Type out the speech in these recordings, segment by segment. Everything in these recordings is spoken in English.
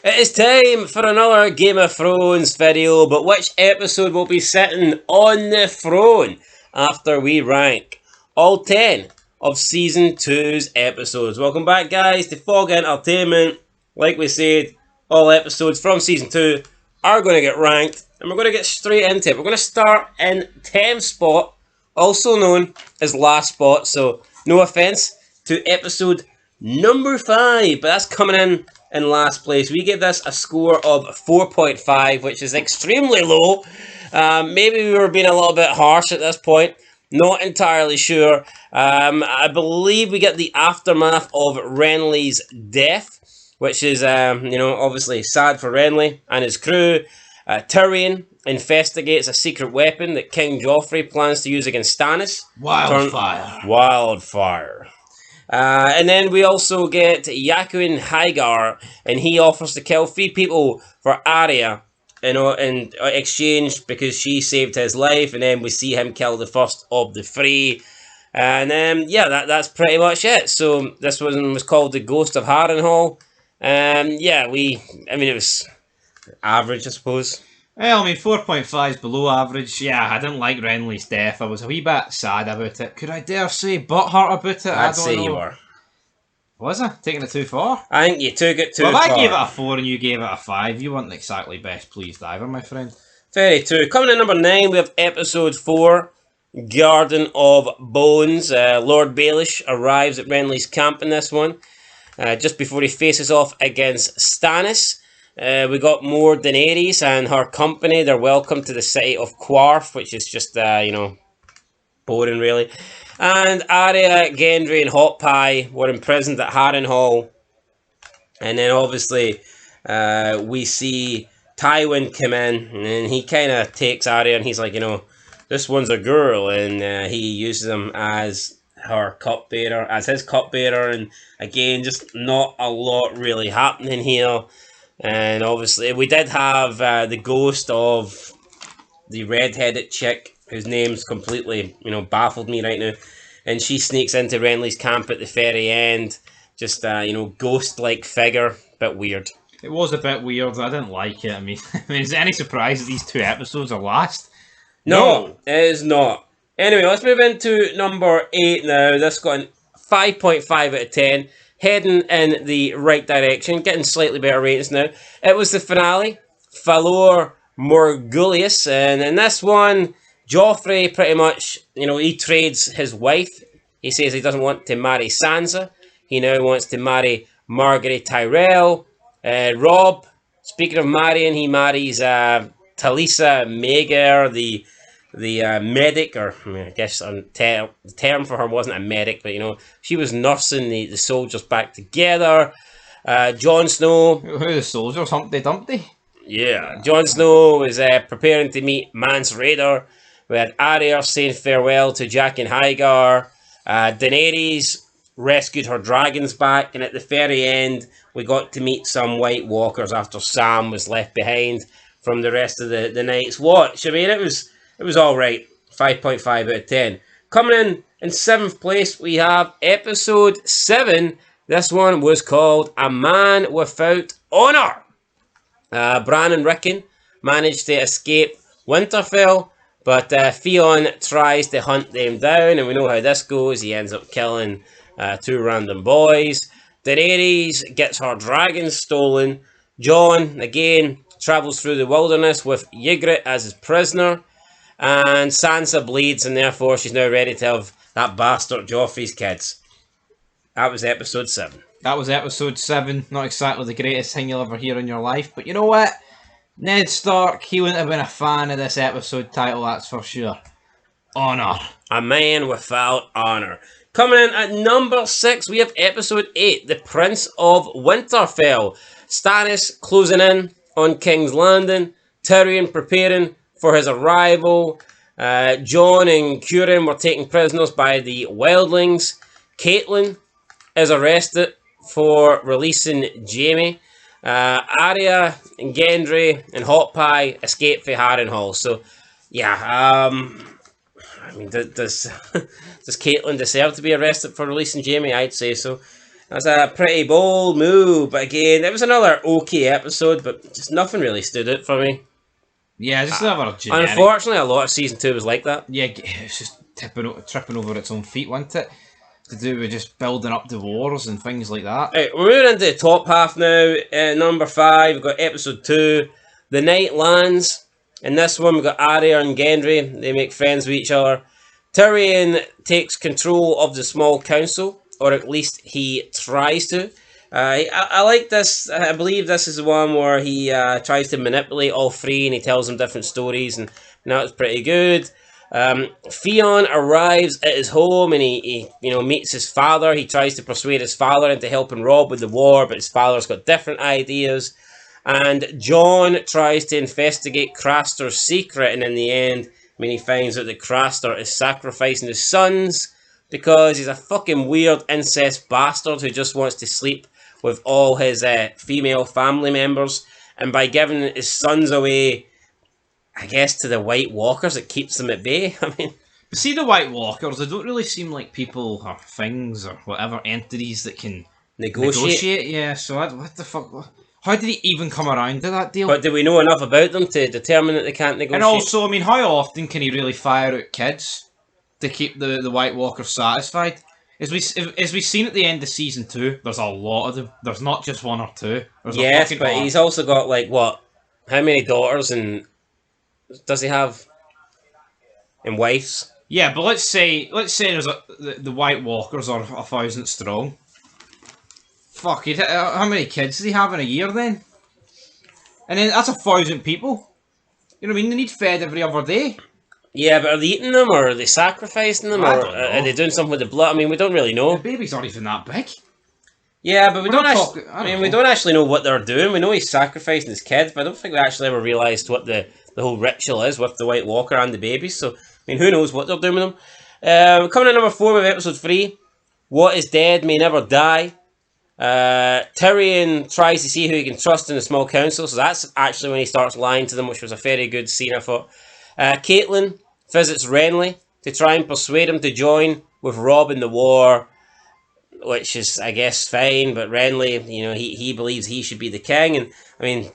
It is time for another Game of Thrones video, but which episode will be sitting on the throne after we rank all 10 of Season 2's episodes? Welcome back, guys, to Fog Entertainment. Like we said, all episodes from Season 2 are going to get ranked, and we're going to get straight into it. We're going to start in 10th spot, also known as last spot, so no offence to episode number 5, but that's coming in last place. We give this a score of 4.5, which is extremely low. Maybe we were being a little bit harsh at this point. Not entirely sure. I believe we get the aftermath of Renly's death, which is, obviously sad for Renly and his crew. Tyrion investigates a secret weapon that King Joffrey plans to use against Stannis. Wildfire. And then we also get Jaqen H'ghar, and he offers to kill 3 people for Arya, in exchange because she saved his life. And then we see him kill the first of the 3. And that's pretty much it. So this one was called The Ghost of Harrenhal. It was average, I suppose. Well, 4.5 is below average. Yeah, I didn't like Renly's death. I was a wee bit sad about it. Could I dare say butthurt about it? I'd say you were. Was I? Taking it too far? I think you took it too far. Well, I gave it a 4 and you gave it a 5. You weren't exactly best pleased either, my friend. Very true. Coming in number 9, we have episode 4, Garden of Bones. Lord Baelish arrives at Renly's camp in this one, just before he faces off against Stannis. We got more Daenerys and her company. They're welcome to the city of Qarth, which is just, boring, really. And Arya, Gendry, and Hot Pie were imprisoned at Harrenhal. And then, obviously, we see Tywin come in, and he kind of takes Arya, and he's like, this one's a girl, and he uses him as his cupbearer, and again, just not a lot really happening here. And obviously, we did have the ghost of the red-headed chick, whose name's completely, baffled me right now. And she sneaks into Renly's camp at the very end. Just, ghost-like figure. Bit weird. It was a bit weird. I didn't like it. Is it any surprise that these 2 episodes are last? No, it is not. Anyway, let's move into number 8 now. This got a 5.5 out of 10. Heading in the right direction, getting slightly better ratings now. It was the finale, Fëlor Morghulis, and in this one, Joffrey pretty much, he trades his wife. He says he doesn't want to marry Sansa. He now wants to marry Margaery Tyrell. Robb, speaking of marrying, he marries Talisa Maegor, the medic, or I guess the term for her wasn't a medic, but she was nursing the soldiers back together. Jon Snow. Who are the soldiers? Humpty Dumpty? Yeah. Jon Snow was preparing to meet Mance Rayder. We had Arya saying farewell to Jaqen H'ghar. Daenerys rescued her dragons back, and at the very end, we got to meet some White Walkers after Sam was left behind from the rest of the Night's Watch. It was alright. 5.5 out of 10. Coming in 7th place, we have episode 7. This one was called A Man Without Honor. Bran and Rickon managed to escape Winterfell, but Theon tries to hunt them down, and we know how this goes. He ends up killing 2 random boys. Daenerys gets her dragon stolen. Jon, again, travels through the wilderness with Ygritte as his prisoner. And Sansa bleeds, and therefore she's now ready to have that bastard Joffrey's kids. That was episode 7. That was episode 7. Not exactly the greatest thing you'll ever hear in your life, but you know what? Ned Stark, he wouldn't have been a fan of this episode title, that's for sure. Honor. A Man Without Honor. Coming in at number 6, we have episode 8, The Prince of Winterfell. Stannis closing in on King's Landing. Tyrion preparing for his arrival. Jon and Curin were taken prisoners by the wildlings. Catelyn is arrested for releasing Jaime. Arya and Gendry and Hot Pie escape from Harrenhal. So, yeah, does Catelyn deserve to be arrested for releasing Jaime? I'd say so. That's a pretty bold move, but again, it was another okay episode, but just nothing really stood out for me. Yeah, just another generic. Unfortunately, a lot of season 2 was like that. Yeah, it's just tripping over its own feet, wasn't it? To do with just building up the wars and things like that. Right, we're moving into the top half now. Number 5, we've got episode 2, The Night Lands. In this one, we've got Arya and Gendry. They make friends with each other. Tyrion takes control of the small council, or at least he tries to. I like this. I believe this is the one where he tries to manipulate all three, and he tells them different stories, and it's pretty good. Theon arrives at his home, and he meets his father. He tries to persuade his father into helping Robb with the war, but his father's got different ideas. And Jon tries to investigate Craster's secret, and in the end, he finds out that Craster is sacrificing his sons because he's a fucking weird incest bastard who just wants to sleep with all his female family members, and by giving his sons away, I guess, to the White Walkers, it keeps them at bay. But see, the White Walkers, they don't really seem like people or things or whatever entities that can negotiate. Yeah, so what the fuck? How did he even come around to that deal? But do we know enough about them to determine that they can't negotiate? And also, how often can he really fire out kids to keep the White Walkers satisfied? As we've seen at the end of season 2, there's a lot of them. There's not just one or two. Yes, but he's also got how many daughters and does he have? And wives? Yeah, but let's say there's the White Walkers are 1,000 strong. Fuck it! How many kids does he have in a year then? And then that's 1,000 people. You know what I mean? They need fed every other day. Yeah, but are they eating them, or are they sacrificing them, or are they doing something with the blood? We don't really know. The babies aren't even that big. Yeah, but we don't actually know what they're doing. We know he's sacrificing his kids, but I don't think we actually ever realised what the whole ritual is with the White Walker and the babies. So, who knows what they're doing with them. Coming in number 4 with episode 3, What is Dead May Never Die. Tyrion tries to see who he can trust in the small council, so that's actually when he starts lying to them, which was a very good scene, I thought. Catelyn visits Renly to try and persuade him to join with Robb in the war, which is, I guess, fine, but Renly, he believes he should be the king, and,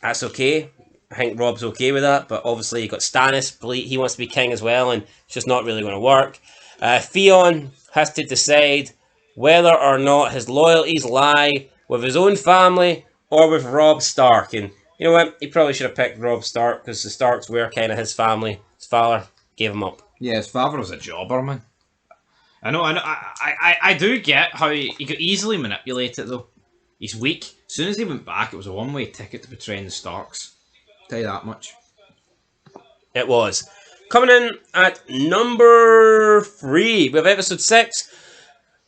that's okay. I think Robb's okay with that, but obviously you've got Stannis, he wants to be king as well, and it's just not really going to work. Theon has to decide whether or not his loyalties lie with his own family or with Robb Stark, and you know what? He probably should have picked Robb Stark, because the Starks were kind of his family. His father gave him up. Yeah, his father was a jobber, man. I know. I do get how he could easily manipulate it, though. He's weak. As soon as he went back, it was a one-way ticket to betraying the Starks. Tell you that much. It was. Coming in at number 3, we have episode 6,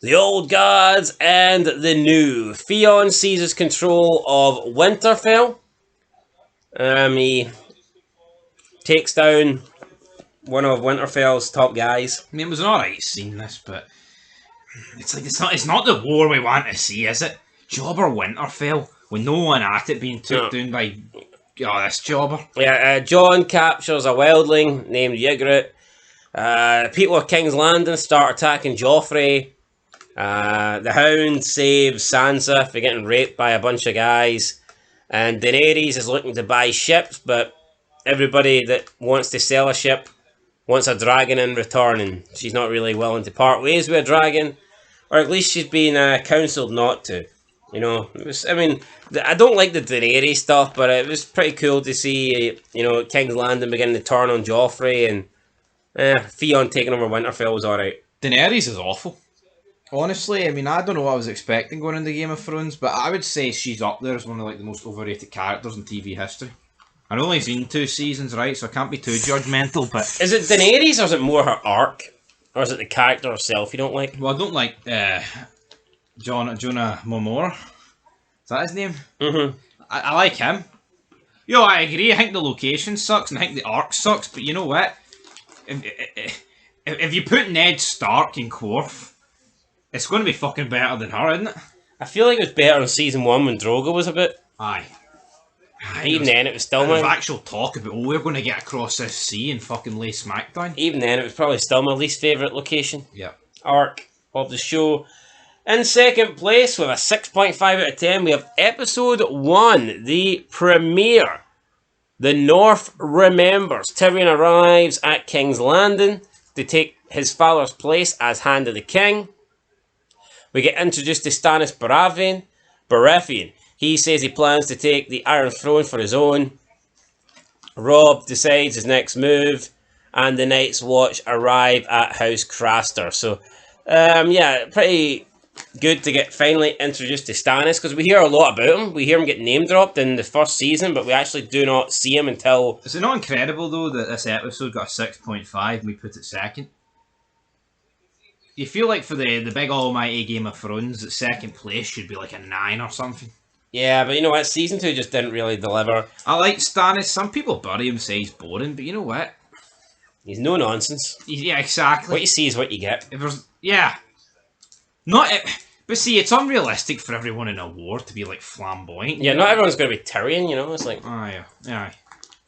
The Old Gods and the New. Theon seizes control of Winterfell. He takes down one of Winterfell's top guys. It was an alright scene, this, but it's not the war we want to see, is it? Jobber Winterfell with no one at it being took down by this jobber. Yeah, Jon captures a wildling named Ygritte. People of King's Landing start attacking Joffrey. The Hound saves Sansa for getting raped by a bunch of guys. And Daenerys is looking to buy ships, but everybody that wants to sell a ship wants a dragon in return, and she's not really willing to part ways with a dragon, or at least she's been counselled not to. I don't like the Daenerys stuff, but it was pretty cool to see, King's Landing beginning to turn on Joffrey, and Theon taking over Winterfell was alright. Daenerys is awful. Honestly, I don't know what I was expecting going into Game of Thrones, but I would say she's up there as one of the most overrated characters in TV history. I've only seen 2 seasons, right, so I can't be too judgmental, but... Is it Daenerys, or is it more her arc? Or is it the character herself you don't like? Well, I don't like Jonah Momoa. Is that his name? Mm-hmm. I like him. I agree, I think the location sucks, and I think the arc sucks, but you know what? If you put Ned Stark in Quarth, it's going to be fucking better than her, isn't it? I feel like it was better in season 1 when Drogo was a bit. Aye. Even then, it was still There was actual talk about, we're going to get across this sea and fucking lay smack down. Even then, it was probably still my least favourite location. Yeah. Arc of the show. In second place with a 6.5 out of 10, we have episode 1, the premiere. The North remembers. Tyrion arrives at King's Landing to take his father's place as Hand of the King. We get introduced to Stannis Baratheon. He says he plans to take the Iron Throne for his own. Robb decides his next move, and the Night's Watch arrive at House Craster. So, pretty good to get finally introduced to Stannis, because we hear a lot about him. We hear him get name dropped in the first season, but we actually do not see him until... Is it not incredible, though, that this episode got a 6.5 and we put it second? You feel like for the big almighty Game of Thrones, that second place should be like a 9 or something. Yeah, but you know what? Season 2 just didn't really deliver. I like Stannis. Some people bury him, say he's boring, but you know what? He's no nonsense. Yeah, exactly. What you see is what you get. If there's... Yeah. But see, it's unrealistic for everyone in a war to be like flamboyant. Yeah, not everyone's going to be Tyrion, you know? It's like... Aye.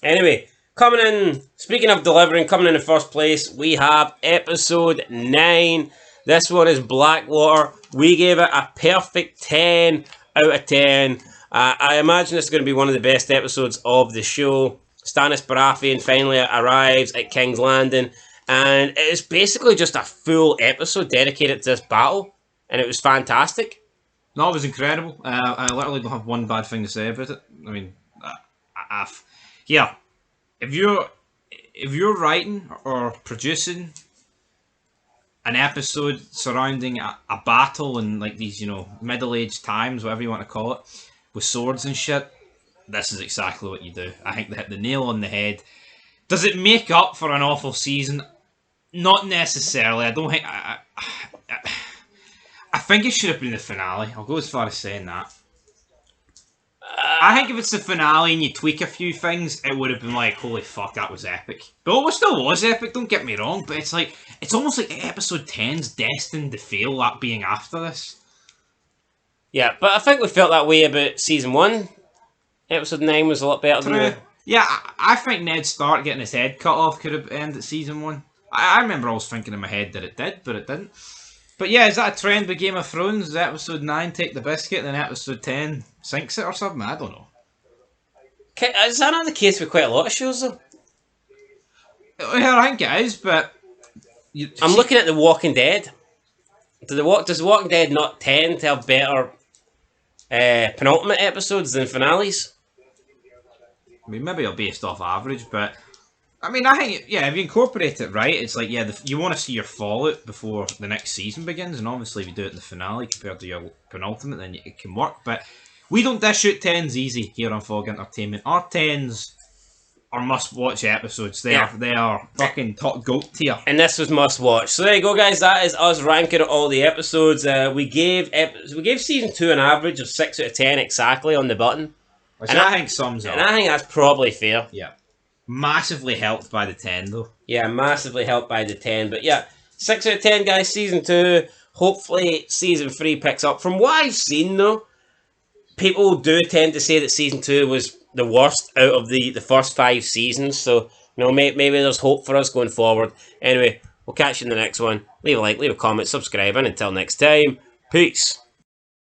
Anyway, coming in, speaking of delivering, coming in the first place, we have episode 9. This one is Blackwater. We gave it a perfect 10 out of 10. I imagine this is going to be one of the best episodes of the show. Stannis Baratheon finally arrives at King's Landing, and it is basically just a full episode dedicated to this battle, and it was fantastic. No, it was incredible. I literally don't have one bad thing to say about it. I mean, if you're writing or producing an episode surrounding a battle in like these, middle-aged times, whatever you want to call it, with swords and shit, this is exactly what you do. I think they hit the nail on the head. Does it make up for an awful season? Not necessarily. I don't think... I think it should have been the finale. I'll go as far as saying that. I think if it's the finale and you tweak a few things, it would have been like, holy fuck, that was epic. But it still was epic, don't get me wrong, but it's almost like episode 10's destined to fail at being after this. Yeah, but I think we felt that way about season 1. Episode 9 was a lot better than the... Yeah, I think Ned Stark getting his head cut off could have ended season 1. I remember always thinking in my head that it did, but it didn't. But yeah, is that a trend with Game of Thrones? Does episode 9 take the biscuit and then episode 10 sinks it or something? I don't know. Is that not the case with quite a lot of shows, though? Yeah, I think it is, but... I'm looking at The Walking Dead. Does The Walking Dead not tend to have better penultimate episodes than finales? I mean, maybe it'll based off average, but... I mean, I think, if you incorporate it right, it's like, you want to see your fallout before the next season begins, and obviously if you do it in the finale compared to your penultimate, then it can work, but we don't dish out 10s easy here on Fog Entertainment. Our 10s are must-watch episodes. They are fucking top GOAT tier. And this was must-watch. So there you go, guys. That is us ranking all the episodes. We gave season 2 an average of 6 out of 10 exactly on the button. Which I think sums up. And I think that's probably fair. Yeah. Massively helped by the 10, though. Yeah, massively helped by the 10. But yeah, 6 out of 10, guys, season 2. Hopefully, season 3 picks up. From what I've seen, though, people do tend to say that season 2 was the worst out of the first 5 seasons. So, maybe there's hope for us going forward. Anyway, we'll catch you in the next one. Leave a like, leave a comment, subscribe, and until next time, peace.